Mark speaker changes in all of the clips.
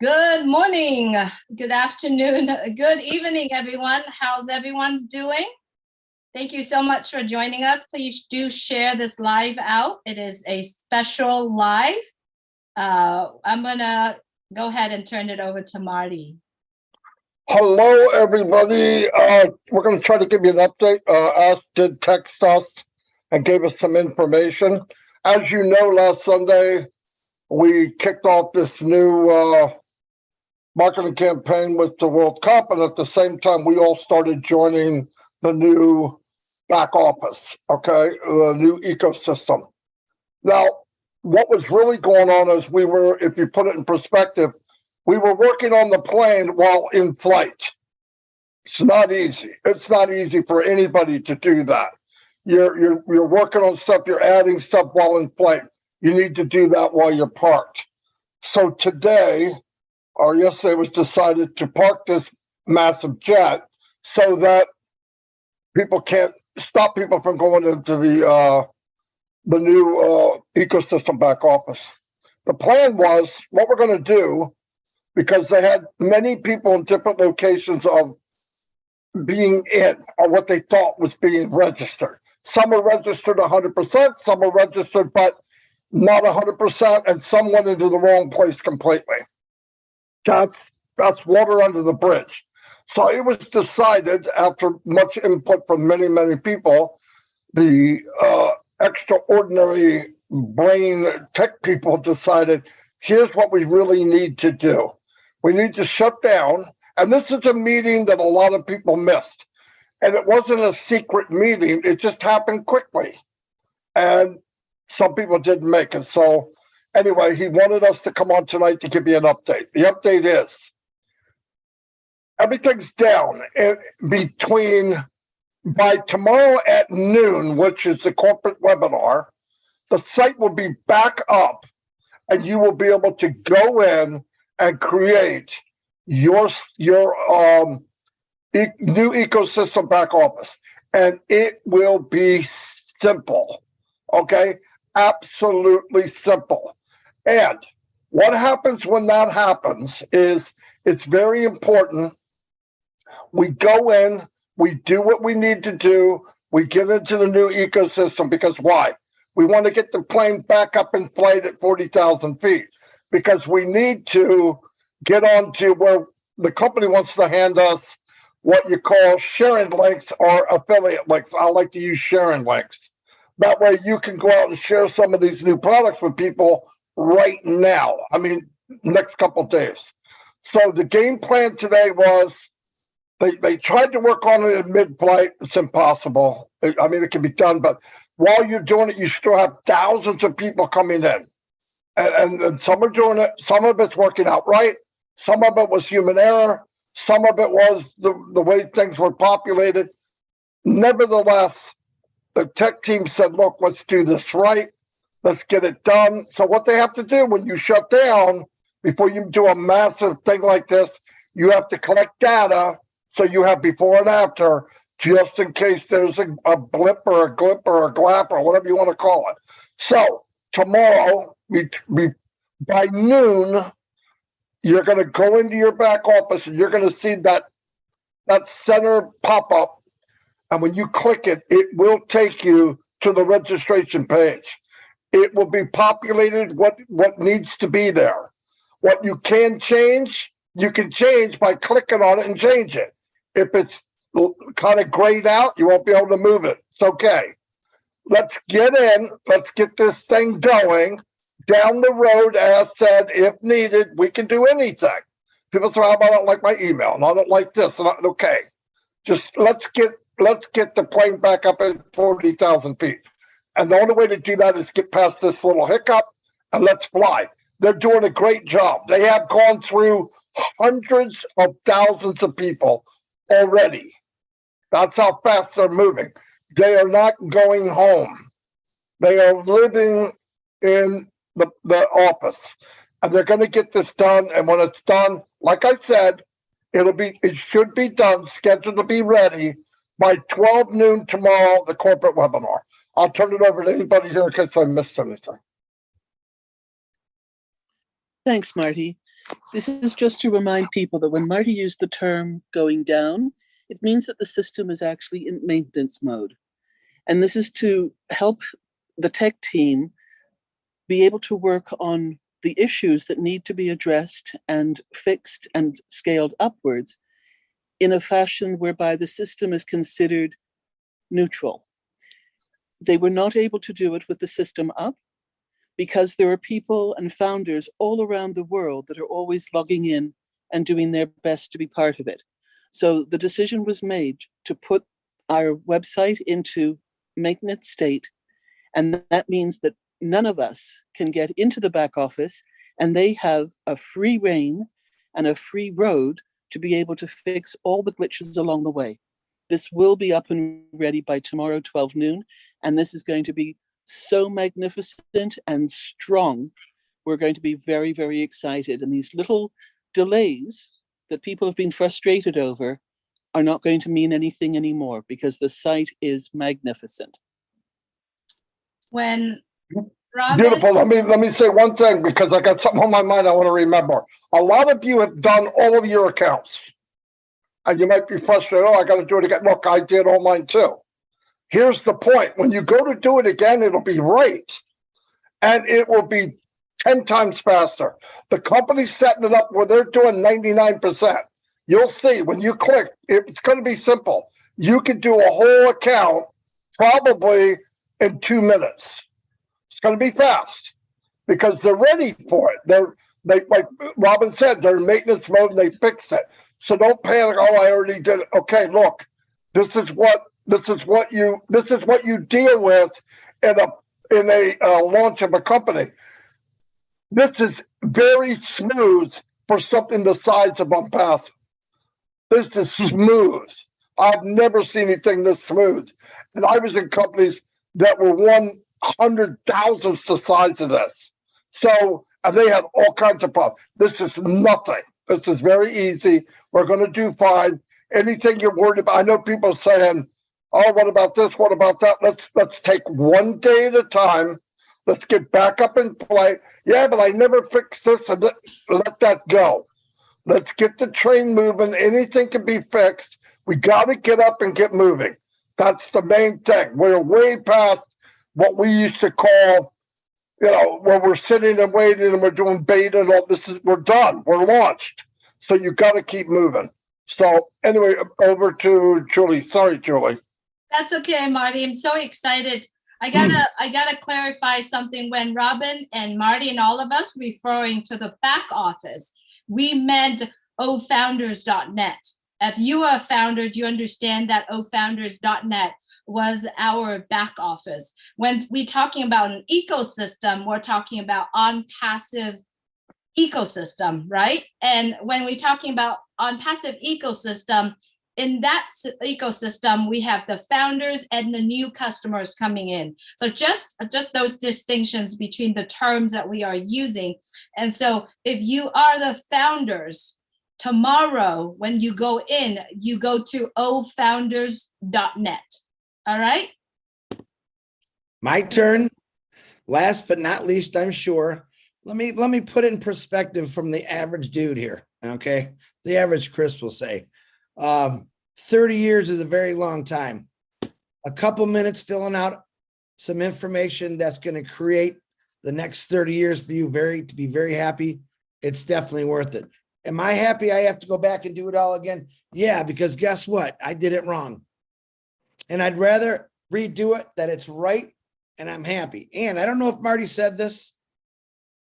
Speaker 1: Good morning, good afternoon, good evening, everyone. How's everyone's doing? Thank you so much for joining us. Please do share this live out. It is a special live. I'm gonna go ahead and turn it over to Marty.
Speaker 2: Hello, everybody. We're going to try to give you an update. Ash did text us and gave us some information. As you know, last Sunday, we kicked off this new marketing campaign with the World Cup, and at the same time, we all started joining the new back office, okay, the new ecosystem. Now, what was really going on is we were, if you put it in perspective, we were working on the plane while in flight. It's not easy. It's not easy for anybody to do that. You're working on stuff, you're adding stuff while in flight. You need to do that while you're parked. So today, or yesterday, it was decided to park this massive jet so that people can't stop people from going into the new ecosystem back office. The plan was what we're going to do, because they had many people in different locations of being in, or what they thought was being registered. Some are registered 100%, some are registered but not 100%, and some went into the wrong place completely. That's water under the bridge. So it was decided, after much input from many, many people, the extraordinary brain tech people decided, here's what we really need to do. We need to shut down, and this is a meeting that a lot of people missed. And it wasn't a secret meeting, it just happened quickly. And some people didn't make it. So anyway, he wanted us to come on tonight to give you an update. The update is, everything's down by tomorrow at noon, which is the corporate webinar, the site will be back up and you will be able to go in and create your new ecosystem back office, and it will be simple. Okay, absolutely simple. And what happens when that happens is it's very important. We go in, we do what we need to do, we get into the new ecosystem, because why? We want to get the plane back up in flight at 40,000 feet. Because we need to get on to where the company wants to hand us what you call sharing links or affiliate links. I like to use sharing links. That way you can go out and share some of these new products with people right now. I mean, next couple of days. So the game plan today was, they tried to work on it in mid-flight. It's impossible. I mean, it can be done, but while you're doing it, you still have thousands of people coming in. And some are doing it. Some of it's working out right. Some of it was human error. Some of it was the way things were populated. Nevertheless, the tech team said, look, let's do this right. Let's get it done. So what they have to do when you shut down, before you do a massive thing like this, you have to collect data. So you have before and after, just in case there's a blip or a glip or a glap or whatever you want to call it. So tomorrow, by noon, you're going to go into your back office and you're going to see that center pop up. And when you click it, it will take you to the registration page. It will be populated what needs to be there. What you can change, you can change by clicking on it and change it. If it's kind of grayed out, you won't be able to move it. It's okay. Let's get in. Let's get this thing going. Down the road, as said, if needed, we can do anything. People say, I don't like my email, and I don't like this. And okay, just let's get the plane back up at 40,000 feet. And the only way to do that is get past this little hiccup and let's fly. They're doing a great job. They have gone through hundreds of thousands of people already. That's how fast they're moving. They are not going home. They are living in the office, and they're going to get this done. And when it's done, like I said, it should be done, scheduled to be ready by 12 noon tomorrow, the corporate webinar. I'll turn it over to anybody here in case I missed anything.
Speaker 3: Thanks, Marty. This is just to remind people that when Marty used the term going down, it means that the system is actually in maintenance mode. And this is to help the tech team be able to work on the issues that need to be addressed and fixed and scaled upwards in a fashion whereby the system is considered neutral. They were not able to do it with the system up because there are people and founders all around the world that are always logging in and doing their best to be part of it. So the decision was made to put our website into maintenance state, and that means that none of us can get into the back office, and they have a free rein and a free road to be able to fix all the glitches along the way. This will be up and ready by tomorrow, 12 noon, and this is going to be so magnificent and strong. We're going to be very, very excited. And these little delays that people have been frustrated over are not going to mean anything anymore because the site is magnificent.
Speaker 1: When Robin,
Speaker 2: Beautiful. Let me say one thing because I got something on my mind I want to remember. A lot of you have done all of your accounts. And you might be frustrated, oh, I got to do it again. Look, I did all mine too. Here's the point. When you go to do it again, it'll be right. And it will be 10 times faster. The company's setting it up where they're doing 99%. You'll see when you click, it's going to be simple. You can do a whole account probably in 2 minutes. It's going to be fast because they're ready for it. They like Robin said, they're in maintenance mode and they fixed it. So don't panic. Oh, I already did it. Okay, look, this is what you deal with in a launch of a company. This is very smooth for something the size of ONPASSIVE. This is smooth. I've never seen anything this smooth. And I was in companies that were 100,000th the size of this. So, and they had all kinds of problems. This is nothing. This is very easy. We're going to do fine. Anything you're worried about, I know people are saying, oh, what about this? What about that? Let's take one day at a time. Let's get back up and play. Yeah, but I never fixed this. And let that go. Let's get the train moving. Anything can be fixed. We got to get up and get moving. That's the main thing. We're way past what we used to call, where we're sitting and waiting and we're doing beta and all this. We're done. We're launched. So you got to keep moving. So anyway, over to Julie. Sorry, Julie.
Speaker 1: That's okay, Marty. I'm so excited. I gotta clarify something. When Robin and Marty and all of us referring to the back office, we meant ofounders.net. If you are founders, you understand that ofounders.net was our back office. When we're talking about an ecosystem, we're talking about ONPASSIVE ecosystem, right? And when we're talking about ONPASSIVE ecosystem, in that ecosystem, we have the founders and the new customers coming in. So just those distinctions between the terms that we are using. And so if you are the founders, tomorrow when you go in, you go to ofounders.net. All right?
Speaker 4: My turn. Last but not least, I'm sure. Let me put it in perspective from the average dude here. Okay. The average Chris will say. 30 years is a very long time. A couple minutes filling out some information that's going to create the next 30 years for you to be very happy. It's definitely worth it. Am I happy I have to go back and do it all again? Yeah, because guess what? I did it wrong. And I'd rather redo it that it's right and I'm happy. And I don't know if Marty said this.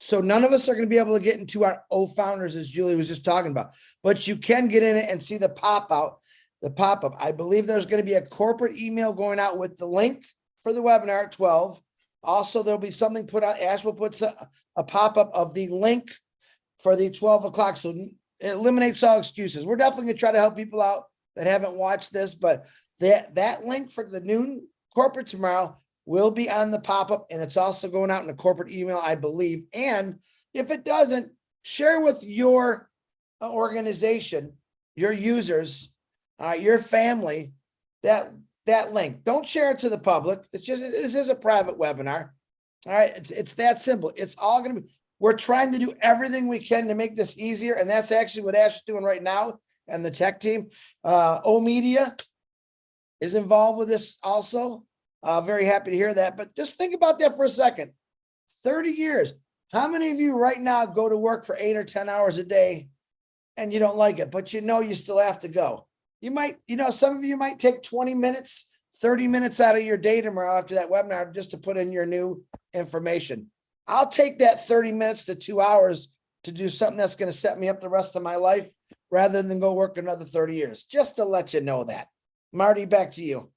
Speaker 4: So none of us are going to be able to get into our founders as Julie was just talking about, but you can get in it and see the pop-up. I believe there's going to be a corporate email going out with the link for the webinar at 12. Also, there'll be something put out. Ash will put a pop-up of the link for the 12 o'clock. So it eliminates all excuses. We're definitely going to try to help people out that haven't watched this, but that link for the noon corporate tomorrow will be on the pop-up, and it's also going out in a corporate email, I believe. And if it doesn't, share with your organization, your users, your family, that link. Don't share it to the public. This is a private webinar. All right. It's that simple. It's all going to be, We're trying to do everything we can to make this easier. And that's actually what Ash is doing right now and the tech team. O Media is involved with this also. Very happy to hear that. But just think about that for a second. 30 years. How many of you right now go to work for 8 or 10 hours a day and you don't like it, but you know you still have to go? You might, some of you might take 20 minutes, 30 minutes out of your day tomorrow after that webinar just to put in your new information. I'll take that 30 minutes to 2 hours to do something that's going to set me up the rest of my life rather than go work another 30 years, just to let you know that. Marty, back to you.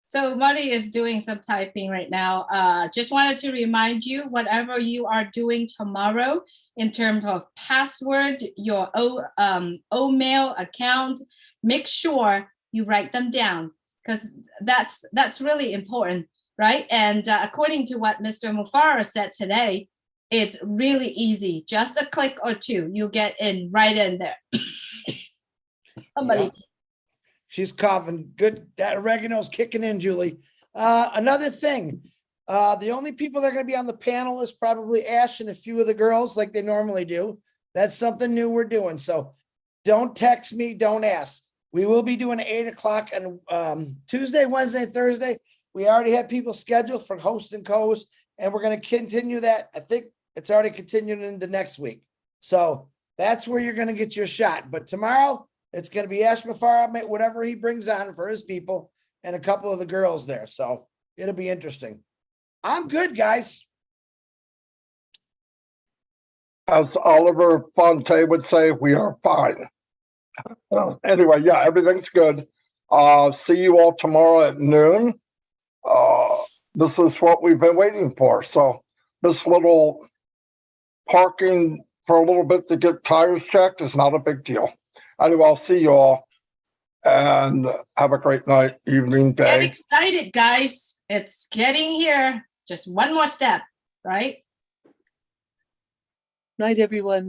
Speaker 1: So Marty is doing some typing right now. Just wanted to remind you, whatever you are doing tomorrow in terms of password, your Omail account, make sure you write them down, because that's really important, right? And according to what Mr. Mufara said today, it's really easy. Just a click or two, you get in right in there. Somebody.
Speaker 4: Yeah. She's coughing. Good. That oregano's kicking in, Julie. Another thing, the only people that are going to be on the panel is probably Ash and a few of the girls like they normally do. That's something new we're doing. So don't text me. Don't ask. We will be doing 8 o'clock on Tuesday, Wednesday, Thursday. We already have people scheduled for host and co-host, and we're going to continue that. I think it's already continuing into next week. So that's where you're going to get your shot. But tomorrow, it's going to be Ash Mufara, whatever he brings on for his people, and a couple of the girls there. So it'll be interesting. I'm good, guys.
Speaker 2: As Oliver Fonte would say, we are fine. Anyway, yeah, everything's good. See you all tomorrow at noon. This is what we've been waiting for. So this little parking for a little bit to get tires checked is not a big deal. Anyway, I'll see you all and have a great night, evening, day.
Speaker 1: Get excited, guys. It's getting here. Just one more step, right?
Speaker 3: Night, everyone.